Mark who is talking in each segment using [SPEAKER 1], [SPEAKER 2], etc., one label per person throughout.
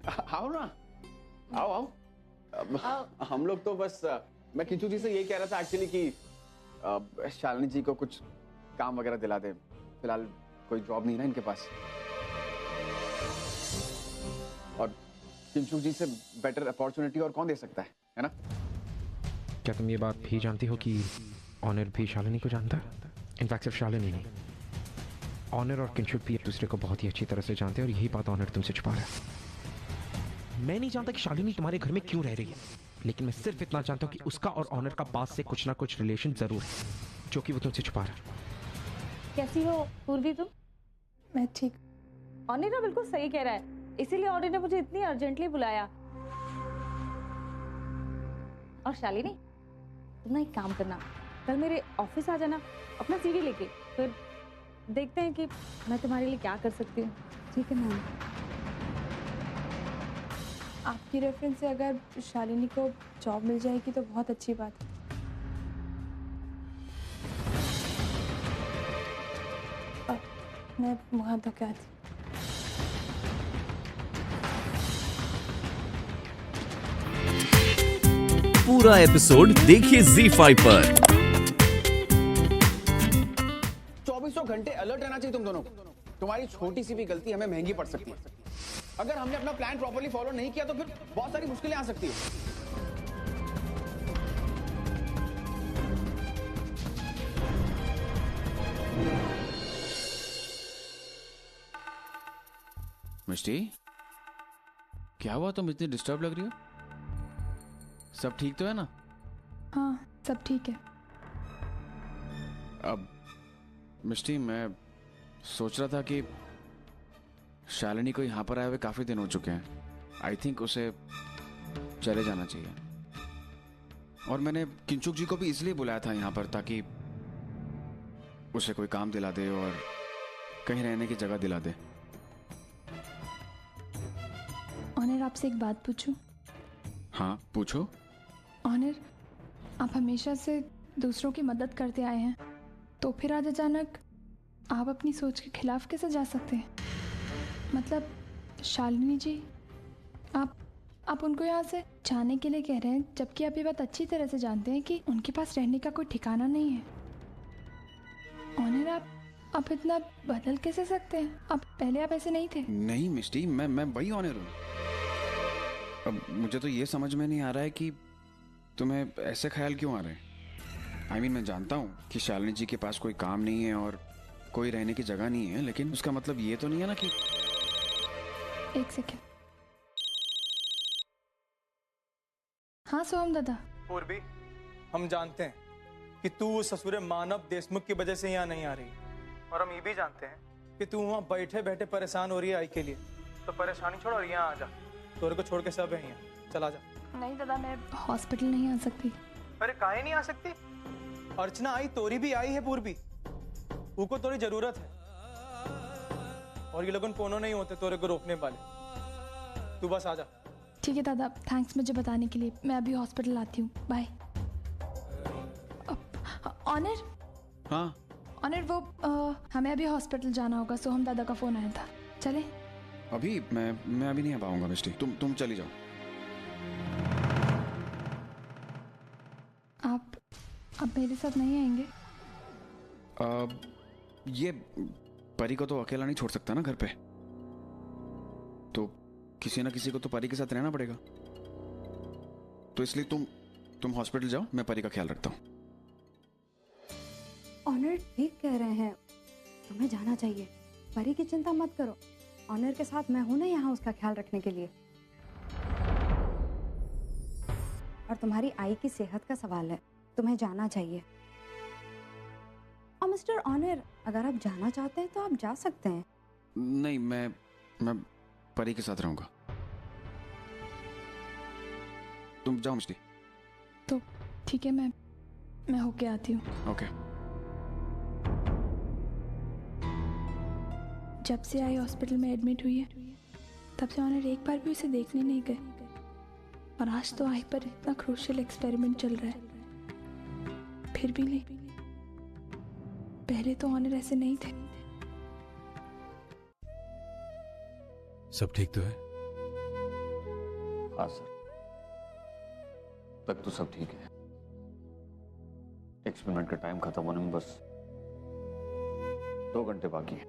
[SPEAKER 1] आओ ना, आओ आओ। हम लोग तो बस मैं किंचू जी से यही कह रहा था एक्चुअली कि शालिनी जी को कुछ काम वगैरह दिला दे। फिलहाल कोई जॉब नहीं ना इनके पास, और किंचू जी से बेटर अपॉर्चुनिटी और कौन दे सकता है ना?
[SPEAKER 2] क्या तुम ये बात भी जानती हो कि ऑनर भी शालिनी को जानता है? इनफैक्ट सिर्फ शालिनी नहीं, ऑनर और किंचु भी एक दूसरे को बहुत ही अच्छी तरह से जानते हैं, और यही बात ऑनर तुमसे छुपा रहा है। मैं नहीं जानता कि शालिनी तुम्हारे घर में क्यों रह रही है, लेकिन मैं सिर्फ इतना जानता हूँ कि उसका और ऑनर का पास से कुछ ना कुछ रिलेशन जरूर है, जो कि वो तुमसे छुपा रहा है।
[SPEAKER 3] कैसी हो पूर्वी तुम?
[SPEAKER 4] मैं ठीक।
[SPEAKER 3] ऑनी ना बिल्कुल सही कह रहा है, इसीलिए ऑनी ने मुझे इतनी अर्जेंटली बुलाया। और शालिनी, तुम ना एक काम करना, कल मेरे ऑफिस आ जाना अपना सीवी लेके, फिर देखते हैं कि मैं तुम्हारे लिए क्या कर सकती हूँ।
[SPEAKER 4] ठीक है मैम। आपकी रेफरेंस से अगर शालिनी को जॉब मिल जाएगी तो बहुत अच्छी बात है। मैं मुँह हाथ धो के आती।
[SPEAKER 5] पूरा एपिसोड देखिए ZEE5 पर।
[SPEAKER 1] 2400 घंटे अलर्ट रहना चाहिए तुम दोनों को। तुम्हारी छोटी सी भी गलती हमें महंगी पड़ सकती है। अगर हमने अपना प्लान प्रॉपर्ली फॉलो नहीं किया तो फिर बहुत सारी मुश्किलें आ सकती है।
[SPEAKER 6] मिष्टी, क्या हुआ? तुम इतनी डिस्टर्ब लग रही हो। सब ठीक तो है ना?
[SPEAKER 4] हाँ, सब ठीक है।
[SPEAKER 6] अब मिष्टी, मैं सोच रहा था कि शालिनी को यहाँ पर आए हुए काफी दिन हो चुके हैं। आई थिंक उसे चले जाना चाहिए। और मैंने किंचुक जी को भी इसलिए बुलाया था यहाँ पर ताकि उसे कोई काम दिला दे और कहीं रहने की जगह दिला दे।
[SPEAKER 4] ऑनर, आपसे एक बात पूछूं?
[SPEAKER 6] हाँ, पूछो।
[SPEAKER 4] ऑनर, आप हमेशा से दूसरों की मदद करते आए हैं, तो फिर आज अचानक आप अपनी सोच के खिलाफ कैसे जा सकते हैं? मतलब शालिनी जी, आप उनको यहाँ से जाने के लिए कह रहे हैं, जबकि आप ये बात अच्छी तरह से जानते हैं कि उनके पास रहने का कोई ठिकाना नहीं है। ऑनर, आप इतना बदल कैसे सकते हैं? पहले आप ऐसे नहीं थे।
[SPEAKER 6] नहीं मिष्टी, मैं वही ऑनर हूँ। अब मुझे तो ये समझ में नहीं आ रहा है कि तुम्हें ऐसे ख्याल क्यों आ रहे हैं। I mean, मैं जानता हूँ कि शालिनी जी के पास कोई काम नहीं है और कोई रहने की जगह नहीं है, लेकिन उसका मतलब ये तो नहीं है ना कि...
[SPEAKER 4] एक सेकेंड। हाँ सोहम दादा।
[SPEAKER 7] पूर्वी, हम जानते हैं कि तू उस ससुरे मानव देशमुख की वजह से यहाँ नहीं आ रही, और हम ये भी जानते हैं कि तू वहाँ बैठे बैठे परेशान हो रही है आई के लिए। तो परेशानी छोड़ और यहाँ आ जा। तोरे को छोड़ के सब है यहाँ, चला जा।
[SPEAKER 4] नहीं दादा, मैं हॉस्पिटल नहीं आ सकती।
[SPEAKER 7] अरे काहे नहीं आ सकती? अर्चना आई, तोरी भी आई है पूर्वी। उनको तोरी जरूरत है, और ये लोगन कोनो नहीं होते तोरे को रोकने वाले। तू बस आ जा।
[SPEAKER 4] ठीक है दादा, थैंक्स मुझे बताने के लिए। मैं अभी हॉस्पिटल आती हूँ, बाय। ऑनर।
[SPEAKER 6] हाँ
[SPEAKER 4] ऑनर, वो हमें अभी हॉस्पिटल जाना होगा। सोहम दादा का फोन आया था, चले?
[SPEAKER 6] अभी मैं अभी नहीं आ पाऊंगा मिष्टी, तुम चली जाओ।
[SPEAKER 4] आप मेरे साथ नहीं आएंगे?
[SPEAKER 6] ये परी को तो अकेला नहीं छोड़ सकता ना घर पे, तो किसी ना किसी को तो परी के साथ रहना पड़ेगा। तो इसलिए तुम हॉस्पिटल जाओ, मैं परी का ख्याल रखता हूँ।
[SPEAKER 8] ऑनर ठीक कह रहे हैं, तुम्हें जाना चाहिए। परी की चिंता मत करो, ऑनर के साथ मैं हूं ना यहाँ उसका ख्याल रखने के लिए। और तुम्हारी आई की सेहत का सवाल है, तुम्हें जाना चाहिए। और मिस्टर ऑनर, अगर आप जाना चाहते हैं तो आप जा सकते हैं।
[SPEAKER 6] नहीं, मैं परी के साथ रहूंगा। तुम जाओ मिष्टी।
[SPEAKER 4] तो ठीक है, मैं होके आती हूँ।
[SPEAKER 6] ओके।
[SPEAKER 4] जब से आई हॉस्पिटल में एडमिट हुई है, तब से ऑनर एक बार भी उसे देखने नहीं गए, और आज तो आई पर इतना क्रूशियल एक्सपेरिमेंट चल रहा है, फिर भी नहीं। पहले तो ऑनर ऐसे नहीं थे।
[SPEAKER 9] सब ठीक तो है?
[SPEAKER 1] हाँ सर, तक तो सब ठीक है। एक्सपेरिमेंट का टाइम खत्म होने में बस 2 घंटे बाकी है।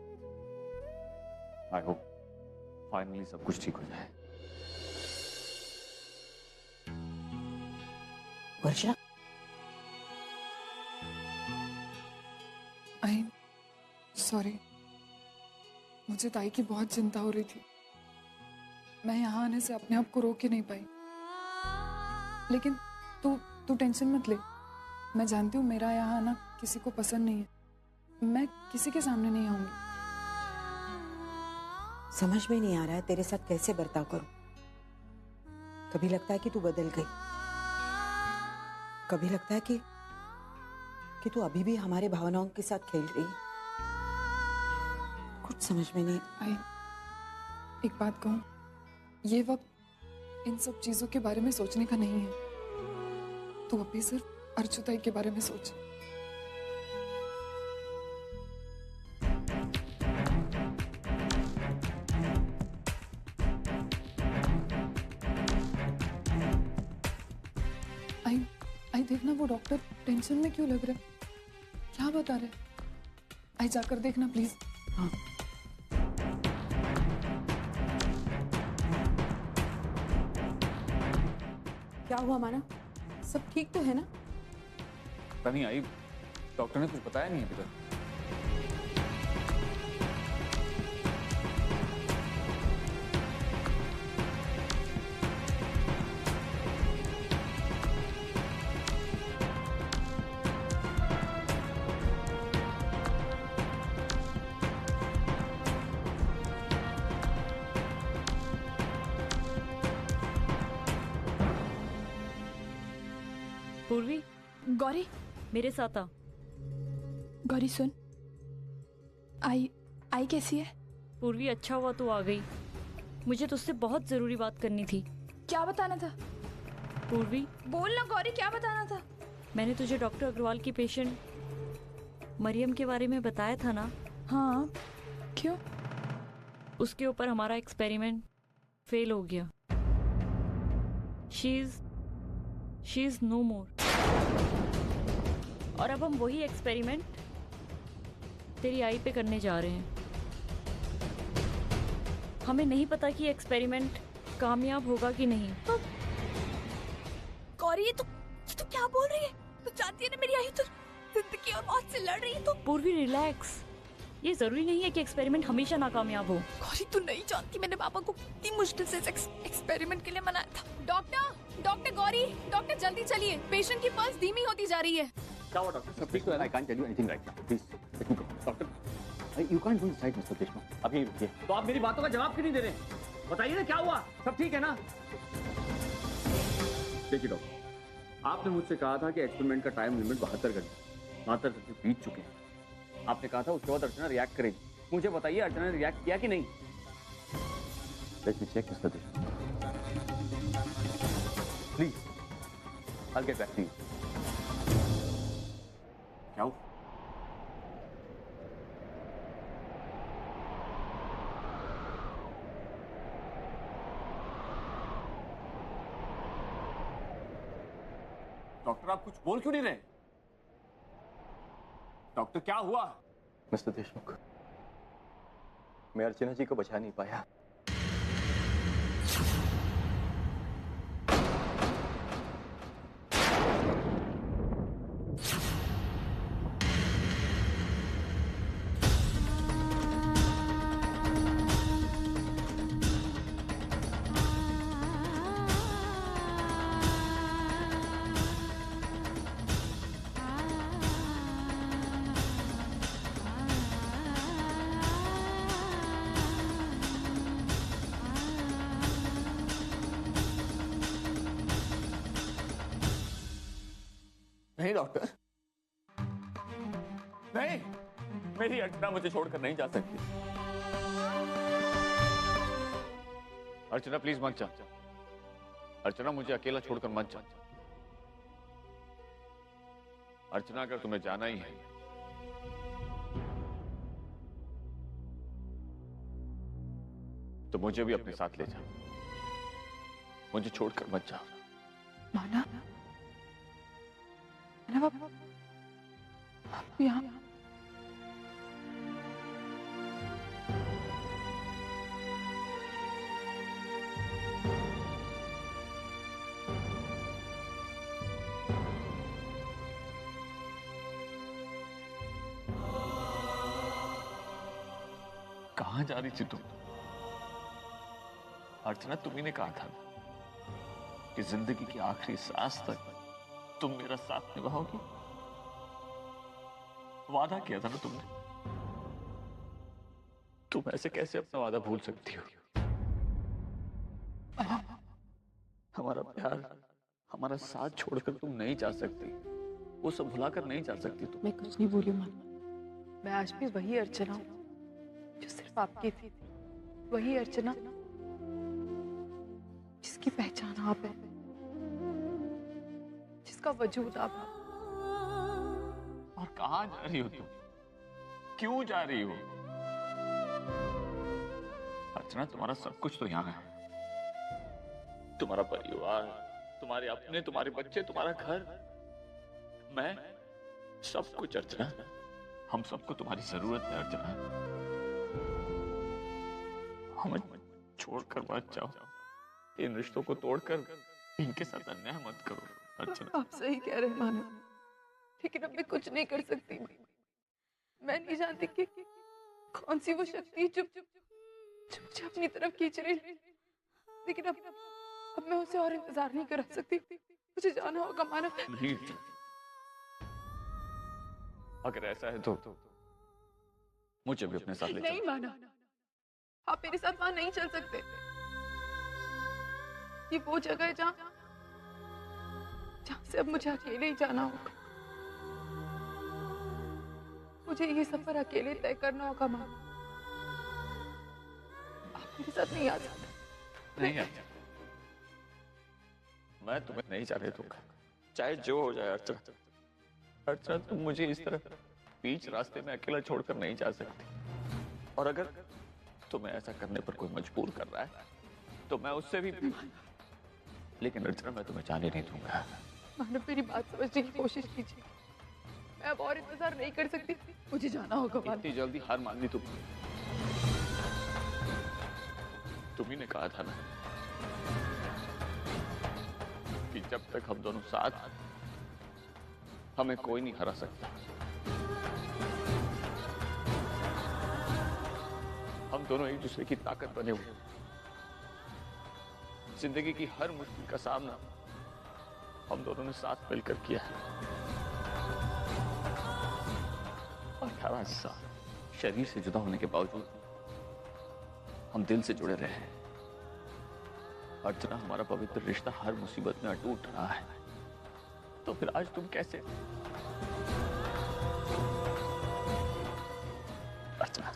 [SPEAKER 1] आई होप फाइनली सब कुछ ठीक हो जाए।
[SPEAKER 9] वर्षा,
[SPEAKER 10] आई सॉरी, मुझे ताई की बहुत चिंता हो रही थी। मैं यहाँ आने से अपने आप को रोक ही नहीं पाई। लेकिन तू टेंशन मत ले। मैं जानती हूँ मेरा यहाँ आना किसी को पसंद नहीं है। मैं किसी के सामने नहीं आऊंगी।
[SPEAKER 9] समझ में नहीं आ रहा है तेरे साथ कैसे बर्ताव करूं। कभी लगता है कि तू बदल गई, कभी लगता है कि तू अभी भी हमारे भावनाओं के साथ खेल रही है। कुछ समझ में नहीं।
[SPEAKER 10] आई एक बात कहूँ, ये वक्त इन सब चीजों के बारे में सोचने का नहीं है। तू अभी सिर्फ अर्जुताई के बारे में सोच। आई देखना, वो डॉक्टर टेंशन में क्यों लग रहा है? क्या बता रहे? आई जाकर देखना प्लीज।
[SPEAKER 9] हाँ। क्या हुआ माना? सब ठीक तो है ना?
[SPEAKER 1] पता नहीं आई, डॉक्टर ने कुछ बताया नहीं अभी तक।
[SPEAKER 11] पूर्वी,
[SPEAKER 4] गौरी,
[SPEAKER 11] मेरे साथ आ।
[SPEAKER 4] गौरी सुन, आई कैसी है?
[SPEAKER 11] पूर्वी, अच्छा हुआ तू आ गई। मुझे तुझसे बहुत जरूरी बात करनी थी।
[SPEAKER 4] क्या बताना था?
[SPEAKER 11] पूर्वी
[SPEAKER 4] बोल ना गौरी, क्या बताना था?
[SPEAKER 11] मैंने तुझे डॉक्टर अग्रवाल की पेशेंट मरियम के बारे में बताया था ना?
[SPEAKER 4] हाँ, क्यों?
[SPEAKER 11] उसके ऊपर हमारा एक्सपेरिमेंट फेल हो गया। शी इज नो मोर। और अब हम वही एक्सपेरिमेंट तेरी आई पे करने जा रहे हैं। हमें नहीं पता कि एक्सपेरिमेंट कामयाब होगा कि नहीं।
[SPEAKER 4] गौरी, ये तो क्या बोल रही है? तू जानती है ना मेरी आई तो जिंदगी और मौत से लड़ रही है। तो
[SPEAKER 11] पूर्वी रिलैक्स, ये जरूरी नहीं है कि एक्सपेरिमेंट हमेशा नाकामयाब हो।
[SPEAKER 4] गौरी, तू नहीं जानती मैंने पापा को कितनी मुश्किल से एक्सपेरिमेंट के लिए मनाया था। डॉक्टर गौरी, डॉक्टर जल्दी चलिए, पेशेंट की पल्स धीमी होती जा रही है।
[SPEAKER 1] क्या हुआ डॉक्टर? सब ठीक तो है? I can't tell you anything right now. Please, let me go. Doctor, you can't go inside, mister Deshmukh. अभी रुकिए।
[SPEAKER 12] तो आप मेरी बातों का जवाब क्यों नहीं दे रहे? बताइए ना क्या हुआ? सब ठीक है ना?
[SPEAKER 1] देखिए डॉक्टर, आपने मुझसे कहा था कि एक्सपेरिमेंट का टाइम लिमिट 72 घंटे। 72 घंटे बीत चुके हैं। आपने कहा था उसके बाद अर्चना रिएक्ट करेगी। मुझे बताइए अर्चना ने रिएक्ट किया कि नहीं? Let me check Mr Deshmukh. Please, I'll get back to you. क्या हुआ?
[SPEAKER 12] डॉक्टर, आप कुछ बोल क्यों नहीं रहे? डॉक्टर, क्या हुआ?
[SPEAKER 1] मिस्टर देशमुख, मैं अर्चना जी को बचा नहीं पाया।
[SPEAKER 12] नहीं डॉक्टर, नहीं, मेरी अर्चना मुझे छोड़कर नहीं जा सकती।
[SPEAKER 1] अर्चना प्लीज मत जा। अर्चना मुझे अकेला छोड़कर मत जा। अर्चना, अगर तुम्हें जाना ही है तो मुझे भी अपने साथ ले जा।
[SPEAKER 13] मुझे छोड़कर मत जाओ।
[SPEAKER 10] माना, माना आप यहाँ
[SPEAKER 13] कहाँ जा रही थी तुम? अर्चना, तुम्ही ने कहा था कि जिंदगी की आखिरी सांस तक तुम मेरा साथ निभाओगी। वादा किया था ना तुमने। तुम ऐसे कैसे अपना वादा भूल सकती हो? हमारा प्यार, हमारा साथ छोड़कर तुम नहीं जा सकती। वो सब भुलाकर नहीं जा सकती तुम।
[SPEAKER 10] मैं कुछ नहीं बोली माना। मैं आज भी वही अर्चना हूँ जो सिर्फ आपकी थी। वही अर्चना जिसकी पहचान आप है, जिसका वजूद आप है।
[SPEAKER 13] और कहाँ जा रही हो तुम? क्यों जा रही हो? अर्चना, तुम्हारा सब कुछ तो यहाँ है। तुम्हारा परिवार, तुम्हारे अपने, तुम्हारे बच्चे, तुम्हारा घर, मैं, सब कुछ। अर्चना, हम सबको तुम्हारी जरूरत है। अर्चना, हमें छोड़कर मत जाओ। इन रिश्तों को तोड़कर इनके साथ अन्याय मत करो। अर्चना,
[SPEAKER 10] आप सही कह रहे हैं माना, लेकिन अब मैं कुछ नहीं कर सकती। मैं नहीं जानती कि कौन सी वो शक्ति जो मुझे अपनी तरफ खींच रही है। लेकिन अब मैं उसे और इंतजार नहीं कर सकती। मुझे जाना होगा माना।
[SPEAKER 13] नहीं, अगर ऐसा है तो मुझे भी अपने साथ ले
[SPEAKER 10] नहीं माना, आप मेरे साथ वहां नहीं चल सकते। ये वो जगह है जहां से अब मुझे अकेले ही जाना होगा। मुझे ये सफर अकेले तय करना होगा मां। आप मेरे साथ नहीं आ सकते।
[SPEAKER 13] नहीं आते। मैं तुम्हें नहीं जाने दूंगा, चाहे जो हो जाए। अर्चना, अर्चना, तुम मुझे इस तरह बीच रास्ते में अकेला छोड़कर नहीं जा सकती। और अगर तुम्हें ऐसा करने पर कोई मजबूर कर रहा है तो मैं उससे भी। लेकिन अर्चना, मैं तुम्हें जाने नहीं दूंगा।
[SPEAKER 10] मानव, मेरी बात समझने की कोशिश कीजिए। मैं अब और इंतजार नहीं कर सकती। मुझे जाना होगा।
[SPEAKER 13] इतनी जल्दी हार मान ली तुम? तुम्ही ने कहा था ना कि जब तक हम दोनों साथ, हमें कोई नहीं हरा सकता। हम दोनों एक दूसरे की ताकत बने हुए। जिंदगी की हर मुश्किल का सामना हम दोनों ने साथ मिलकर किया है। 18 साल शरीर से जुदा होने के बावजूद हम दिल से जुड़े रहे हैं। अर्चना, हमारा पवित्र रिश्ता हर मुसीबत में अटूट रहा है। तो फिर आज तुम कैसे? अर्चना,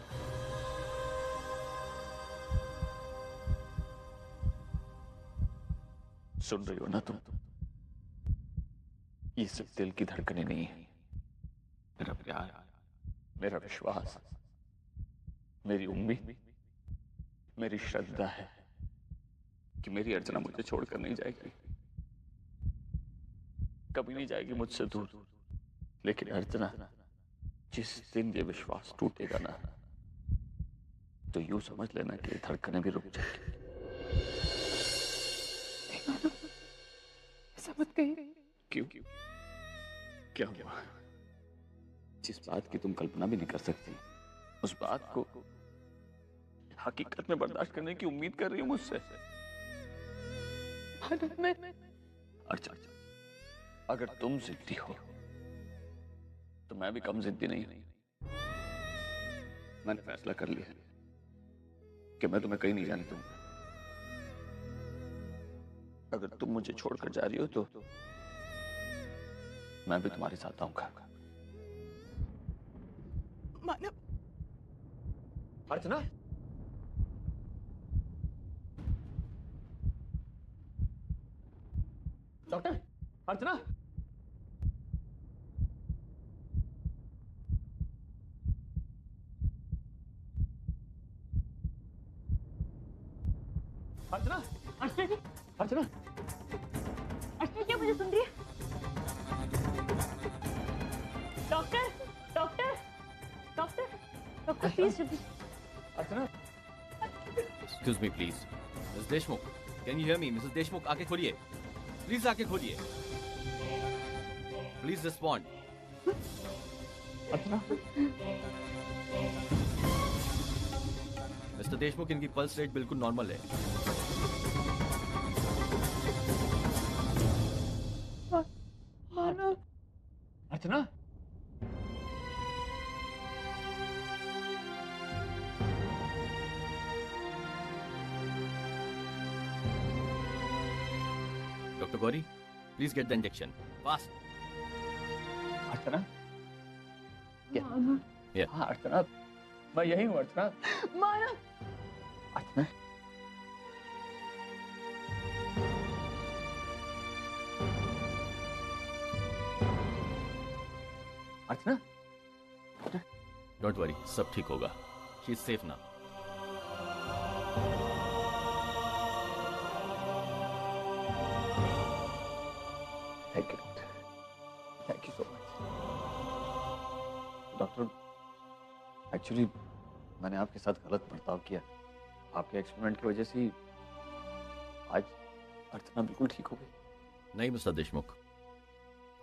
[SPEAKER 13] सुन रही हो ना तुम? ये सिर्फ दिल की धड़कनें नहीं है। मेरा प्यार, मेरा विश्वास, मेरी उम्मीद, मेरी श्रद्धा है कि मेरी अर्चना मुझे छोड़कर नहीं जाएगी। कभी नहीं जाएगी मुझसे दूर। लेकिन अर्चना, जिस दिन ये विश्वास टूटेगा ना, तो यूं समझ लेना कि ये धड़कनें भी रुक जाएगी।
[SPEAKER 10] ऐसा मत कहिए।
[SPEAKER 13] क्यों? क्या हुआ? जिस बात की तुम कल्पना भी नहीं कर सकती, उस बात को हकीकत में बर्दाश्त करने की उम्मीद कर रही हूं मुझसे। अच्छा, अगर तुम जिद्दी हो तो मैं भी कम जिद्दी नहीं हूं। मैंने फैसला कर लिया कि मैं तुम्हें कहीं नहीं जाने दूंगा। अगर तुम मुझे छोड़कर जा रही हो तो मैं भी तुम्हारे साथ आऊंगा।
[SPEAKER 10] मानव,
[SPEAKER 2] अर्चना, डॉक्टर, अर्चना, अर्चना, अर्चना,
[SPEAKER 13] अर्चना
[SPEAKER 11] अर्चना क्या मुझे सुन रही है? Doctor doctor doctor doctor please जल्दी।
[SPEAKER 13] Archana
[SPEAKER 5] excuse me please miss Deshmukh, can you hear me? Mrs Deshmukh, आंखें खोलिए प्लीज, आंखें खोलिए please, respond.
[SPEAKER 13] Archana
[SPEAKER 5] Mr Deshmukh, इनकी पल्स रेट बिल्कुल नॉर्मल है।
[SPEAKER 13] Archana
[SPEAKER 5] doctor Gauri, please get the injection fast.
[SPEAKER 13] Archana
[SPEAKER 5] Yeah.
[SPEAKER 13] हाँ अर्चना, मैं यही हूँ अर्चना।
[SPEAKER 11] मानव
[SPEAKER 13] अर्चना अर्चना
[SPEAKER 5] डोंट वरी, सब ठीक होगा। She is safe now.
[SPEAKER 13] Thank you thank you so much doctor. Actually मैंने आपके साथ गलत बर्ताव किया। आपके एक्सपेरिमेंट की वजह से ही आज अर्चना बिल्कुल ठीक हो गई।
[SPEAKER 5] नहीं मिस्टर देशमुख,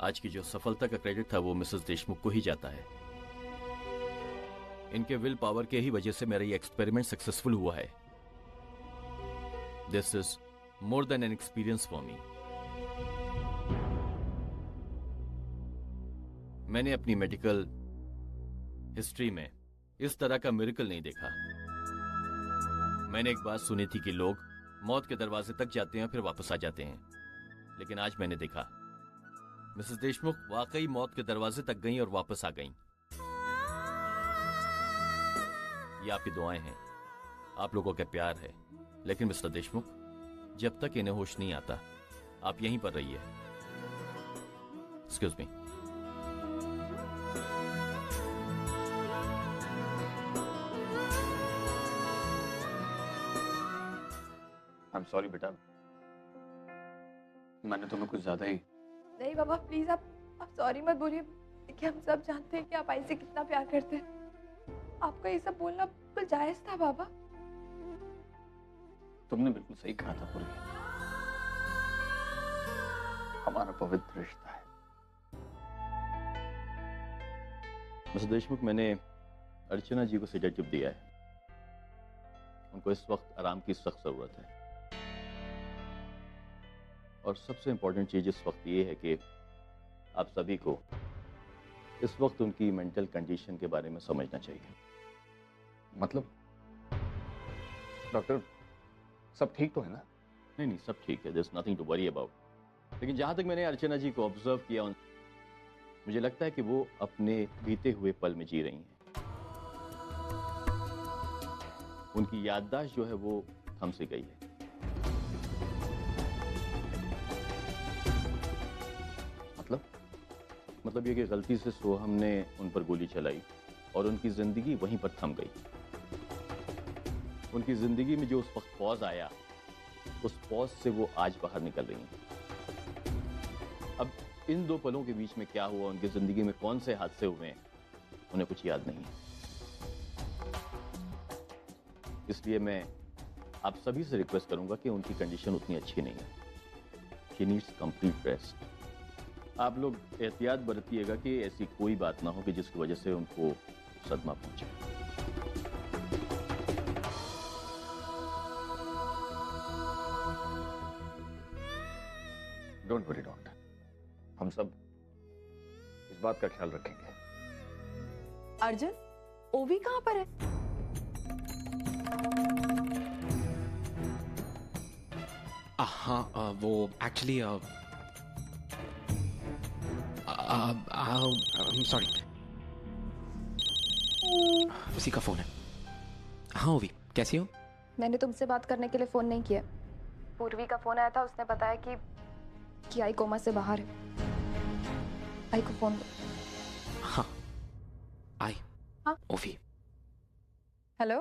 [SPEAKER 5] आज की जो सफलता का क्रेडिट था वो मिसेस देशमुख को ही जाता है। इनके विल पावर के ही वजह से मेरा ये एक्सपेरिमेंट सक्सेसफुल हुआ है। This is more than an experience for me. मैंने अपनी मेडिकल हिस्ट्री में इस तरह का मिरेकल नहीं देखा। मैंने एक बात सुनी थी कि लोग मौत के दरवाजे तक जाते हैं फिर वापस आ जाते हैं, लेकिन आज मैंने देखा मिसेस देशमुख वाकई मौत के दरवाजे तक गईं और वापस आ गईं। ये आपकी दुआएं हैं, आप लोगों का प्यार है, लेकिन मिस्टर देशमुख जब तक इन्हें होश नहीं आता आप यहीं पर रहिए। Excuse me.
[SPEAKER 13] I am sorry बेटा, मैंने तुम्हें कुछ ज्यादा ही।
[SPEAKER 14] नहीं बाबा प्लीज आप सॉरी मत बोलिए। देखिए हम सब जानते हैं कि आप आई से कितना प्यार करते हैं। आपका ये सब बोलना बिल्कुल जायज था बाबा।
[SPEAKER 13] तुमने बिल्कुल सही कहा था पूरी, हमारा पवित्र रिश्ता है।
[SPEAKER 5] मिस्टर देशमुख, मैंने अर्चना जी को सेडेटिव दिया है। उनको इस वक्त आराम की सख्त जरूरत है, और सबसे इंपॉर्टेंट चीज इस वक्त ये है कि आप सभी को इस वक्त उनकी मेंटल कंडीशन के बारे में समझना चाहिए।
[SPEAKER 13] मतलब डॉक्टर सब ठीक तो है ना?
[SPEAKER 5] नहीं नहीं, सब ठीक है, there is nothing to worry about. लेकिन जहां तक मैंने अर्चना जी को ऑब्जर्व किया, मुझे लगता है कि वो अपने बीते हुए पल में जी रही हैं। उनकी याददाश्त जो है वो थम सी गई है। मतलब ये कि गलती से सोहम ने उन पर गोली चलाई और उनकी जिंदगी वहीं पर थम गई। उनकी जिंदगी में जो उस वक्त पॉज आया, उस पॉज से वो आज बाहर निकल रही हैं। अब इन दो पलों के बीच में क्या हुआ, उनकी जिंदगी में कौन से हादसे हुए, उन्हें कुछ याद नहीं है। इसलिए मैं आप सभी से रिक्वेस्ट करूंगा कि उनकी कंडीशन उतनी अच्छी नहीं है। She needs complete rest. आप लोग एहतियात बरतिएगा कि ऐसी कोई बात ना हो कि जिसकी वजह से उनको सदमा पहुंचे।
[SPEAKER 13] डोंट वरी डॉक्टर, हम सब इस बात का ख्याल रखेंगे।
[SPEAKER 14] अर्जुन, ओवी कहाँ पर है?
[SPEAKER 2] हाँ, वो एक्चुअली सॉरी, उसी का फोन है। हाँ ओवी, कैसी हो?
[SPEAKER 14] मैंने तुमसे बात करने के लिए फोन नहीं किया। पूर्वी का फोन आया था, उसने बताया कि आई कोमा से बाहर है। आई को फोन दो।
[SPEAKER 2] हाँ आई।
[SPEAKER 14] हाँ
[SPEAKER 2] ओवी।
[SPEAKER 14] हेलो।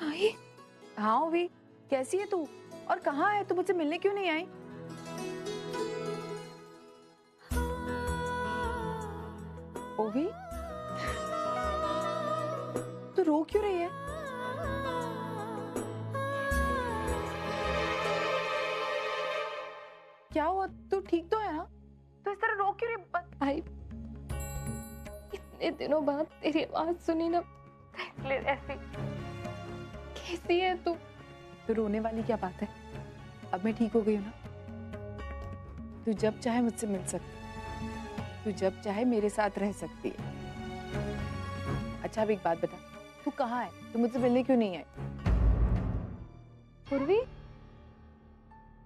[SPEAKER 14] आई। हाँ ओवी,
[SPEAKER 15] कैसी है तू और कहाँ है तू? मुझसे मिलने क्यों नहीं आई? ओवी, तू रो क्यों रही है? क्या हुआ? तू ठीक तो है ना? तो इस तरह रो क्यों रही?
[SPEAKER 14] आई इतने दिनों बाद तेरी आवाज सुनी ना, ऐसी कैसी है तू?
[SPEAKER 15] तो रोने वाली क्या बात है? अब मैं ठीक हो गई हूँ ना। तू जब चाहे मुझसे मिल सकती, तू जब चाहे मेरे साथ रह सकती है। अच्छा अब एक बात बता, तू कहाँ है? तू मुझसे मिलने क्यों नहीं आई?
[SPEAKER 8] पूर्वी,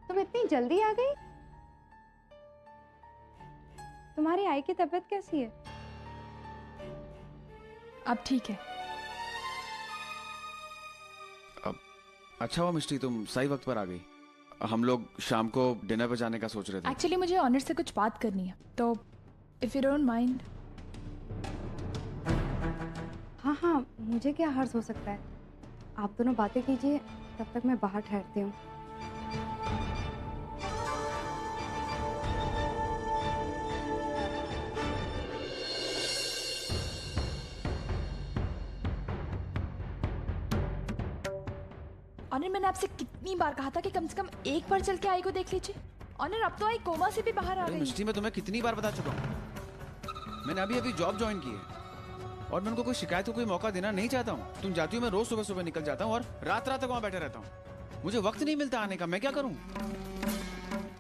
[SPEAKER 8] तुम इतनी जल्दी आ गई? तुम्हारी आई की तबीयत कैसी है?
[SPEAKER 4] अब ठीक है।
[SPEAKER 6] अच्छा हुआ मिष्टी तुम सही वक्त पर आ गई। हम लोग शाम को डिनर पर जाने का सोच रहे थे।
[SPEAKER 4] एक्चुअली मुझे ऑनर से कुछ बात करनी है, तो इफ यू डोंट माइंड।
[SPEAKER 8] हाँ हाँ, मुझे क्या हर्ज हो सकता है। आप दोनों बातें कीजिए, तब तक मैं बाहर ठहरती हूँ।
[SPEAKER 4] ऑनर, मैंने आपसे कितनी बार कहा था कि कम से कम एक बार चल के आई को देख लीजिए। ऑनर, अब तो आई कोमा से भी बाहर आ गई।
[SPEAKER 6] मिष्टी मैं तुम्हें कितनी बार बता चुका हूँ, मैंने अभी अभी जॉब ज्वाइन की है और मैं उनको कोई शिकायत को कोई मौका देना नहीं चाहता हूँ। तुम जाती हो, मैं रोज सुबह सुबह निकल जाता हूँ और रात रात तक वहाँ बैठा रहता हूँ। मुझे वक्त नहीं मिलता आने का, मैं क्या करूँ?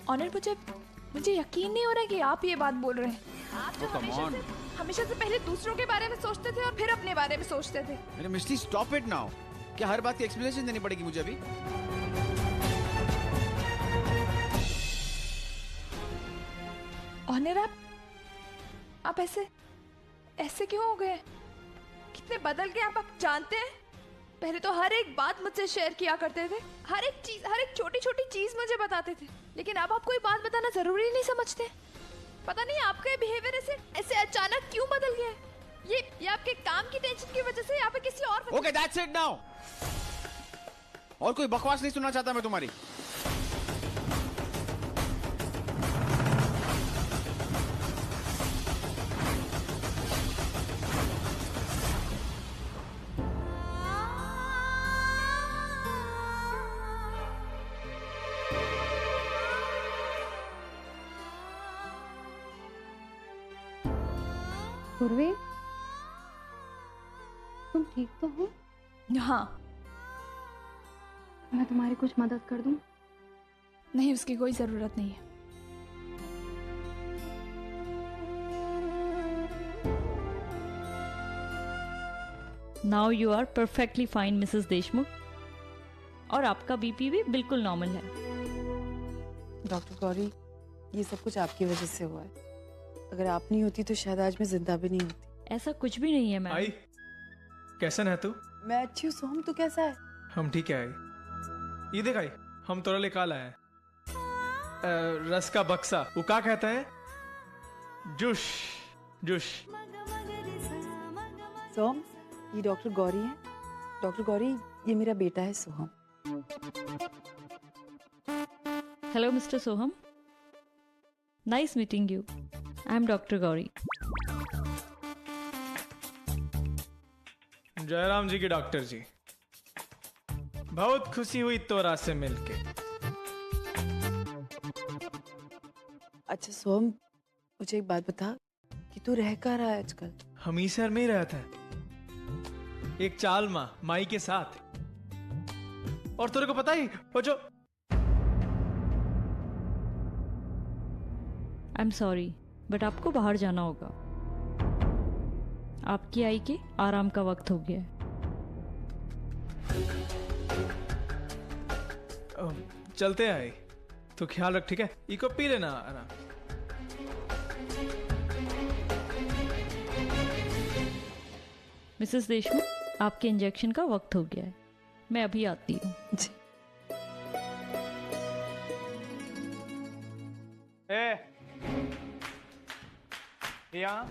[SPEAKER 4] ऑनर, मुझे यकीन नहीं हो रहा है कि आप ये बात बोल रहे हैं। आप तो हमेशा से पहले दूसरों के बारे में सोचते थे और फिर अपने बारे में सोचते थे।
[SPEAKER 6] अरे मिष्टी स्टॉप इट नाउ। क्या हर बात की एक्सप्लेनेशन देनी पड़ेगी मुझे अभी?
[SPEAKER 4] ऑनर, आप ऐसे क्यों हो गए? कितने बदल गए आप जानते हैं? पहले तो हर एक बात मुझसे शेयर किया करते थे, हर एक छोटी छोटी चीज मुझे बताते थे, लेकिन अब आप कोई बात बताना जरूरी नहीं समझते। पता नहीं आपका बिहेवियर ऐसे अचानक क्यों बदल गया है? ये आपके काम की टेंशन की वजह से या फिर किसी और?
[SPEAKER 6] Okay, that's it now. और कोई बकवास नहीं सुनना चाहता मैं तुम्हारी।
[SPEAKER 8] पूर्वी, तुम ठीक तो हो?
[SPEAKER 4] हाँ।
[SPEAKER 8] मैं तुम्हारी कुछ मदद कर दूं?
[SPEAKER 4] नहीं, उसकी कोई जरूरत नहीं है।
[SPEAKER 11] Now you are perfectly fine Mrs Deshmukh, और आपका बीपी भी बिल्कुल नॉर्मल है।
[SPEAKER 15] डॉक्टर गौरी, ये सब कुछ आपकी वजह से हुआ है। अगर आप नहीं होती तो शायद आज मैं जिंदा भी नहीं होती।
[SPEAKER 11] ऐसा कुछ भी नहीं है मैम।
[SPEAKER 7] आई, कैसन है तू?
[SPEAKER 15] मैं अच्छी हूँ सोहम, तू कैसा है?
[SPEAKER 7] हम ठीक है आई। ये देख आई, हम तोरा लिए काल आए हैं रस का बक्सा, वो क्या कहते हैं? Jewish Jewish.
[SPEAKER 15] सोहम, ये डॉक्टर गौरी है। डॉक्टर गौरी, ये मेरा बेटा है Soham.
[SPEAKER 11] Hello Mr Soham, nice meeting you. I am doctor Gauri.
[SPEAKER 7] Jairam ji की डॉक्टर जी, बहुत खुशी हुई तोरा से मिलके।
[SPEAKER 15] अच्छा सोहम, मुझे एक बात बता कि तू रह कहाँ रहा है आजकल?
[SPEAKER 7] हम ही शहर में ही रहते हैं, एक चाल माई के साथ। और तेरे को पता ही वो जो
[SPEAKER 11] आई एम सॉरी, बट आपको बाहर जाना होगा। आपकी आई के आराम का वक्त हो गया है।
[SPEAKER 7] चलते हैं आई, तो ख्याल रख, ठीक है? इको पी लेना ना।
[SPEAKER 11] मिसेस देशमुख, आपके इंजेक्शन का वक्त हो गया है, मैं अभी आती हूँ।
[SPEAKER 7] यहाँ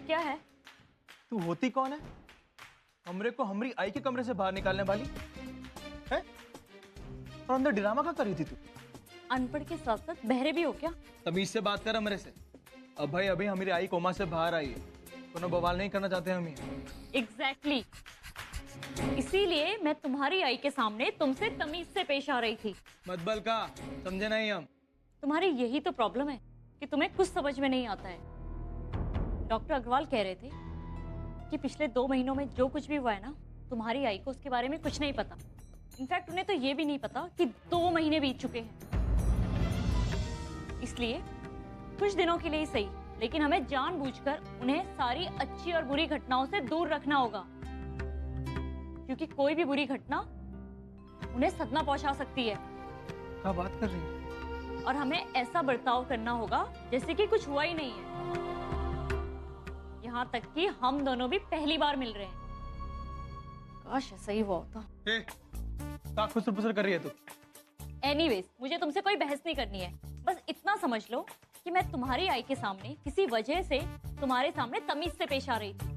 [SPEAKER 15] क्या है?
[SPEAKER 7] तू होती कौन है? हमरे को हमारी आई के कमरे से बाहर निकालने वाली है? और अंदर ड्रामा क्या कर रही थी तू?
[SPEAKER 11] अनपढ़ के साथ साथ बहरे भी हो क्या?
[SPEAKER 7] तमीज से बात कर हमरे से। अब भाई अभी हमारी आई कोमा से बाहर आई है, कोनो बवाल नहीं करना चाहते हम ये।
[SPEAKER 11] एग्जैक्टली इसीलिए मैं तुम्हारी आई के सामने तुमसे तमीज से पेश आ रही थी।
[SPEAKER 7] मत बल का, समझे नहीं हम।
[SPEAKER 11] तुम्हारी यही तो प्रॉब्लम है कि तुम्हें कुछ समझ में नहीं आता है। डॉक्टर अग्रवाल कह रहे थे कि पिछले 2 महीनों में जो कुछ भी हुआ है ना, तुम्हारी आई को उसके बारे में कुछ नहीं पता। इनफैक्ट उन्हें तो ये भी नहीं पता कि 2 महीने बीत चुके हैं। इसलिए कुछ दिनों के लिए ही सही, लेकिन हमें जानबूझकर उन्हें सारी अच्छी और बुरी घटनाओं से दूर रखना होगा, क्योंकि कोई भी बुरी घटना उन्हें सदमा पहुंचा सकती है।
[SPEAKER 7] क्या बात कर रही है?
[SPEAKER 11] और हमें ऐसा बर्ताव करना होगा जैसे कि कुछ हुआ ही नहीं है। यहाँ तक कि हम दोनों भी पहली बार मिल रहे हैं। काश ऐसा ही हुआ होता।
[SPEAKER 7] क्या खुसर-पुसर कर रही है तू?
[SPEAKER 11] एनीवेज, मुझे तुमसे कोई बहस नहीं करनी है। बस इतना समझ लो कि मैं तुम्हारी आई के सामने किसी वजह से तुम्हारे सामने तमीज से पेश आ रही थी,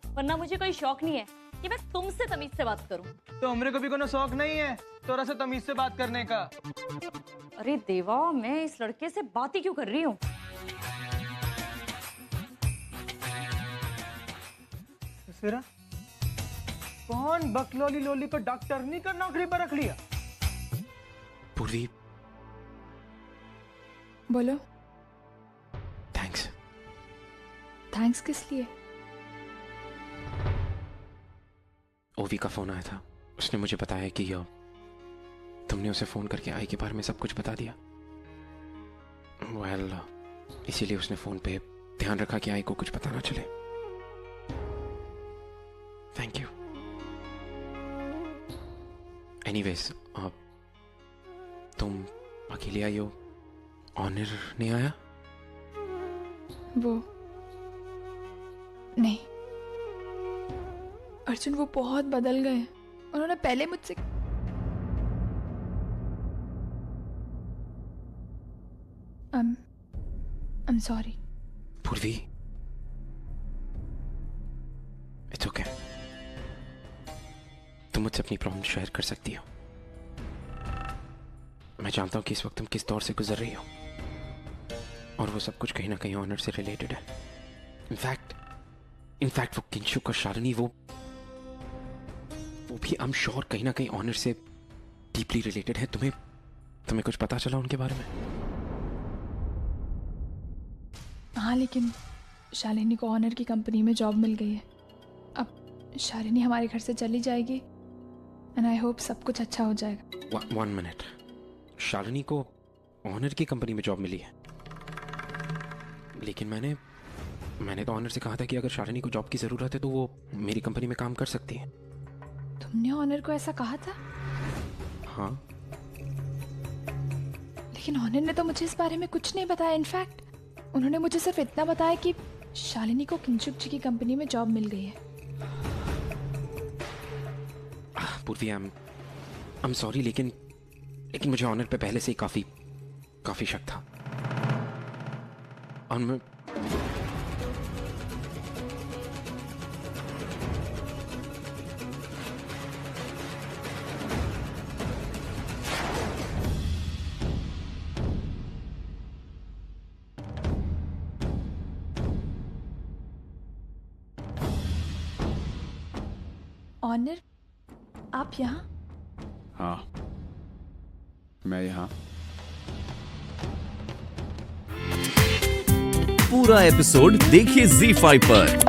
[SPEAKER 11] वरना मुझे कोई शौक नहीं है कि मैं तुमसे तमीज से बात करूं।
[SPEAKER 7] तो हमरे को भी कोनो शौक नहीं है तोरा से तमीज से बात करने का।
[SPEAKER 11] अरे देवा, मैं इस लड़के से बात ही क्यों कर रही हूँ?
[SPEAKER 7] फिर कौन बकलोली लोली को डॉक्टरनी का नौकरी पर रख लिया?
[SPEAKER 2] पूर्वी,
[SPEAKER 4] बोलो।
[SPEAKER 2] थैंक्स।
[SPEAKER 4] थैंक्स किस लिए?
[SPEAKER 2] ओवी का फोन आया था। उसने मुझे बताया कि तुमने उसे फोन करके आई के बारे में सब कुछ बता दिया। इसीलिए उसने फोन पे ध्यान रखा कि आई को कुछ पता ना चले। Thank you. एनीवेज, तुम अकेले आई हो? ऑनर नहीं आया?
[SPEAKER 4] वो नहीं अर्जुन, वो बहुत बदल गए। उन्होंने पहले मुझसे I'm sorry।
[SPEAKER 2] पूर्वी, इट्स ओके। तुम मुझसे अपनी प्रॉब्लम शेयर कर सकती हो। मैं जानता हूं कि इस वक्त तुम किस दौर से गुजर रही हो, और वो सब कुछ कहीं ना कहीं ऑनर से रिलेटेड है। इनफैक्ट वो किंशुक और शालिनी, वो भी आई एम श्योर कहीं ना कहीं ऑनर से डीपली रिलेटेड है। तुम्हें कुछ पता चला उनके बारे में?
[SPEAKER 4] हाँ, लेकिन शालिनी को ऑनर की कंपनी में जॉब मिल गई है। अब शालिनी हमारे घर से चली जाएगी एंड आई होप सब कुछ अच्छा हो जाएगा।
[SPEAKER 2] 1 मिनट, शालिनी को ऑनर की कंपनी में जॉब मिली है? लेकिन मैंने तो ऑनर से कहा था कि अगर शालिनी को जॉब की जरूरत है तो वो मेरी कंपनी में काम कर सकती है।
[SPEAKER 4] तुमने ऑनर को ऐसा कहा था?
[SPEAKER 2] हाँ।
[SPEAKER 4] लेकिन ऑनर ने तो मुझे इस बारे में कुछ नहीं बताया। इनफैक्ट उन्होंने मुझे सिर्फ इतना बताया कि शालिनी को किंशुक जी की कंपनी में जॉब मिल गई है।
[SPEAKER 2] पूर्वी, आई एम सॉरी, लेकिन मुझे ऑनर पे पहले से ही काफी शक था। और मैं
[SPEAKER 4] ऑनर, आप यहाँ?
[SPEAKER 6] हाँ, मैं यहाँ।
[SPEAKER 16] पूरा एपिसोड देखिए ZEE5 पर।